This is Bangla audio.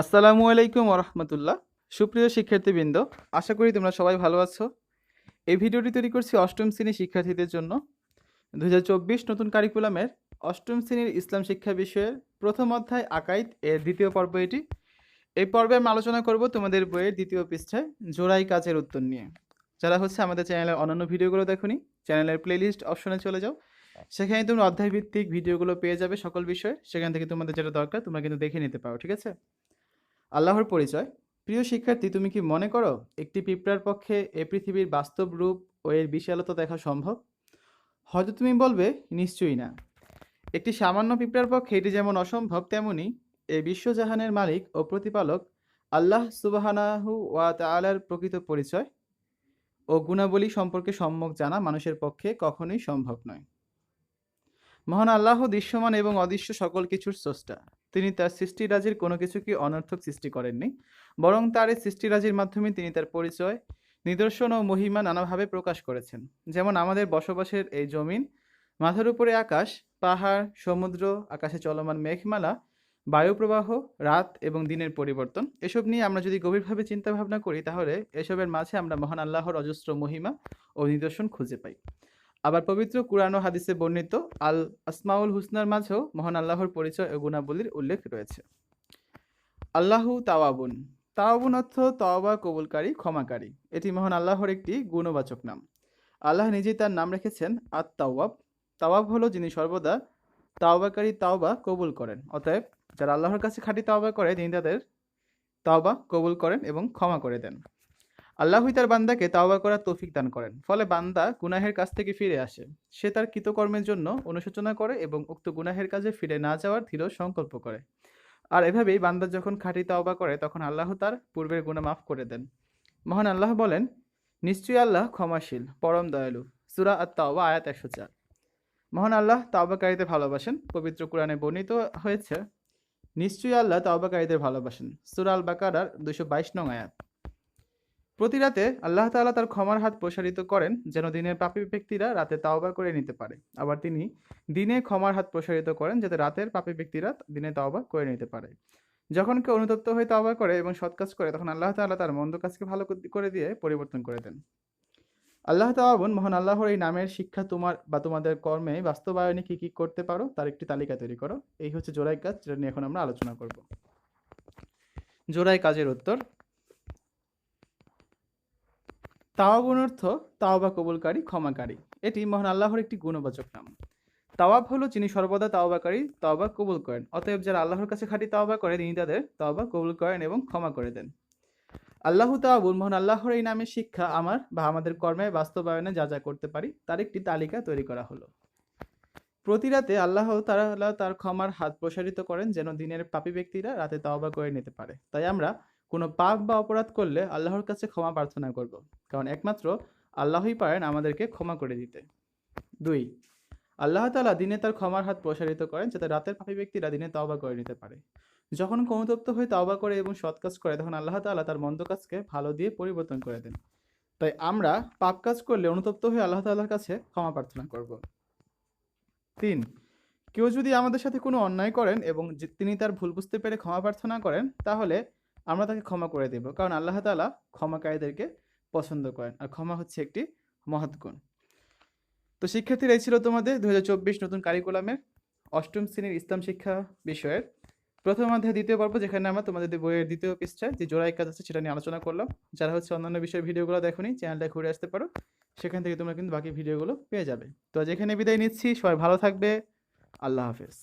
আসসালামু আলাইকুম ওরহমতুল্লাহ। সুপ্রিয় শিক্ষার্থীবৃন্দ, আশা করি তোমরা সবাই ভালো আছো। এই ভিডিওটি তৈরি করছি অষ্টম শ্রেণীর শিক্ষার্থীদের জন্য। 2024 নতুন কারিকুলামের অষ্টম শ্রেণীর ইসলাম শিক্ষা বিষয়ের প্রথম অধ্যায় আকাইদ এর দ্বিতীয় পর্ব এটি। এই পর্বে আমি আলোচনা করব তোমাদের বইয়ের দ্বিতীয় পৃষ্ঠায় জোড়াই কাজের উত্তর নিয়ে। যারা আমাদের চ্যানেলের অন্যান্য ভিডিওগুলো দেখোনি, চ্যানেলের প্লেলিস্ট অপশনে চলে যাও, সেখানে তোমরা অধ্যায় ভিত্তিক ভিডিওগুলো পেয়ে যাবে সকল বিষয়ে। সেখান থেকে তোমাদের যেটা দরকার তোমরা কিন্তু দেখে নিতে পারো, ঠিক আছে? আল্লাহর পরিচয়। প্রিয় শিক্ষার্থী, তুমি কি মনে করো একটি পিঁপড়ার পক্ষে এ পৃথিবীর বাস্তব রূপ ও এর বিশালতা দেখা সম্ভব? হয়তো তুমি বলবে, নিশ্চয়ই না। একটি সামান্য পিঁপড়ার পক্ষে এটি যেমন অসম্ভব, তেমনি এই বিশ্বজাহানের মালিক ও প্রতিপালক আল্লাহ সুবহানাহু ওয়া তাআলার প্রকৃত পরিচয় ও গুণাবলী সম্পর্কে সম্যক জানা মানুষের পক্ষে কখনোই সম্ভব নয়। মহান আল্লাহ দৃশ্যমান এবং অদৃশ্য সকল কিছুর স্রষ্টা। তিনি তার সৃষ্টিরাজির কোনো কিছুকে অনর্থক সৃষ্টি করেননি, বরং তার এই সৃষ্টিরাজির মাধ্যমে তিনি তার পরিচয়, নিদর্শন ও মহিমা নানাভাবে প্রকাশ করেছেন। যেমন আমাদের বসবাসের এই জমিন, মাথার উপরে আকাশ, পাহাড়, সমুদ্র, আকাশে চলমান মেঘমালা, বায়ুপ্রবাহ, রাত এবং দিনের পরিবর্তন, এসব নিয়ে আমরা যদি গভীরভাবে চিন্তা ভাবনা করি, তাহলে এসবের মাঝে আমরা মহান আল্লাহর অজস্র মহিমা ও নিদর্শন খুঁজে পাই। আবার পবিত্র কুরআন ও হাদিসে বর্ণিত আল আসমাউল হুসনার মাঝেও মহান আল্লাহর পরিচয় ও গুণাবলীর উল্লেখ রয়েছে। আল্লাহু তাওয়াবুন। তাওয়াবুন অর্থ তওবা কবুলকারী, ক্ষমাকারী। এটি মহান আল্লাহর একটি গুণবাচক নাম। আল্লাহ নিজেই তার নাম রেখেছেন আত তাওয়াব। তাওয়াব হলো যিনি সর্বদা তাওবাকারী তাওবা কবুল করেন। অতএব যারা আল্লাহর কাছে খাঁটি তাওবা করে, তিনি তাদের তাওবা কবুল করেন এবং ক্ষমা করে দেন। আল্লাহই তার বান্দাকে তাওবা করার তৌফিক দান করেন, ফলে বান্দা গুনাহের কাছ থেকে ফিরে আসে। সে তার কৃতকর্মের জন্য অনুশোচনা করে এবং উক্ত গুনাহের কাজে ফিরে না যাওয়ার দৃঢ় সংকল্প করে। আর এভাবেই বান্দা যখন খাঁটি তাওবা করে, তখন আল্লাহ তার পূর্বের গুনাহ মাফ করে দেন। মহান আল্লাহ বলেন, নিশ্চয়ই আল্লাহ ক্ষমাশীল, পরম দয়ালু। সূরা আত-তাওবা আয়াত 104। মহান আল্লাহ তাওবাকারীদের ভালোবাসেন। পবিত্র কোরআনে বর্ণিত হয়েছে, নিশ্চয়ই আল্লাহ তাওবাকারীদের ভালোবাসেন। সূরা আল বাকারার 222 নং আয়াত। প্রতি রাতে আল্লাহ তাআলা তার ক্ষমার হাত প্রসারিত করেন, যেন দিনের পাপী ব্যক্তিরা রাতে তাওবা করে নিতে পারে। আবার তিনি দিনে ক্ষমার হাত প্রসারিত করেন, যাতে রাতের পাপী ব্যক্তিরা দিনে তাওবা করে নিতে পারে। যখন কেউ অনুতপ্ত হয়ে তাওবা করে এবং সৎ কাজ করে, তখন আল্লাহ তাআলা তার মন্দ কাজকে ভালো করে দিয়ে পরিবর্তন করে দেন। আল্লাহ তাআবুন, মহান আল্লাহর এই নামের শিক্ষা তোমার বা তোমাদের কর্মে বাস্তবায়নে কি কি করতে পারো তার একটি তালিকা তৈরি করো। এই হচ্ছে জোড়াই কাজ, যেটা নিয়ে এখন আমরা আলোচনা করব। জোড়াই কাজের উত্তর। তাওয়াবুন অর্থ তাওবা কবুলকারী, ক্ষমাকারী। এটি মহান আল্লাহর একটি গুণবাচক নাম। তাওয়াব হলো যিনি সর্বদা তাওবাকারী, তাওবা কবুল করেন। অতএব যারা আল্লাহর কাছে খাঁটি তাওবা করে, তিনি তাদের তাওবা কবুল করেন এবং ক্ষমা করে দেন। আল্লাহু তাওয়াবুন, মহান আল্লাহর এই নামের শিক্ষা আমার বা আমাদের কর্মে বাস্তবায়নে যা যা করতে পারি তার একটি তালিকা তৈরি করা হলো। প্রতি রাতে আল্লাহ তাআলা তার ক্ষমার হাত প্রসারিত করেন, যেন দিনের পাপী ব্যক্তিরা রাতে তাওবা করে নিতে পারে। তাই আমরা কোনো পাপ বা অপরাধ করলে আল্লাহর কাছে ক্ষমা প্রার্থনা করব, কারণ একমাত্র আল্লাহই পারেন আমাদেরকে ক্ষমা করে দিতে। 2, আল্লাহ তাআলা দিনে তার ক্ষমার হাত প্রসারিত করেন, যাতে রাতের পাপী ব্যক্তিরা দিনে তাওবা করে নিতে পারে। যখন কেউ অনুতপ্ত হয়ে তাওবা করে এবং সৎ কাজ করে, তখন আল্লাহ তাআলা তার মন্দ কাজকে ভালো দিয়ে পরিবর্তন করে দেন। তাই আমরা পাপ কাজ করলে অনুতপ্ত হয়ে আল্লাহ তাআলার কাছে ক্ষমা প্রার্থনা করব। 3, কেউ যদি আমাদের সাথে কোনো অন্যায় করেন এবং তিনি তার ভুল বুঝতে পেরে ক্ষমা প্রার্থনা করেন, তাহলে আমরা তাকে ক্ষমা করে দেব, কারণ আল্লাহ তাআলা ক্ষমাকারীদেরকে পছন্দ করেন, আর ক্ষমা হচ্ছে একটি মহৎ গুণ। তো শিক্ষার্থীরা, এই ছিল তোমাদের 2024 নতুন কারিকুলামের অষ্টম শ্রেণীর ইসলাম শিক্ষা বিষয়ের প্রথম অধ্যায় দ্বিতীয় পর্ব, যেখানে আমরা তোমাদের বইয়ের দ্বিতীয় পৃষ্ঠায় যে জোড়াই কাজ আছে সেটা নিয়ে আলোচনা করলাম। যারা অন্যান্য বিষয়ের ভিডিওগুলো দেখোনি, চ্যানেলটা ঘুরে আসতে পারো, সেখান থেকে তোমরা কিন্তু বাকি ভিডিওগুলো পেয়ে যাবে। তো যেখানে বিদায় নিচ্ছি, সবাই ভালো থাকবে। আল্লাহ হাফেজ।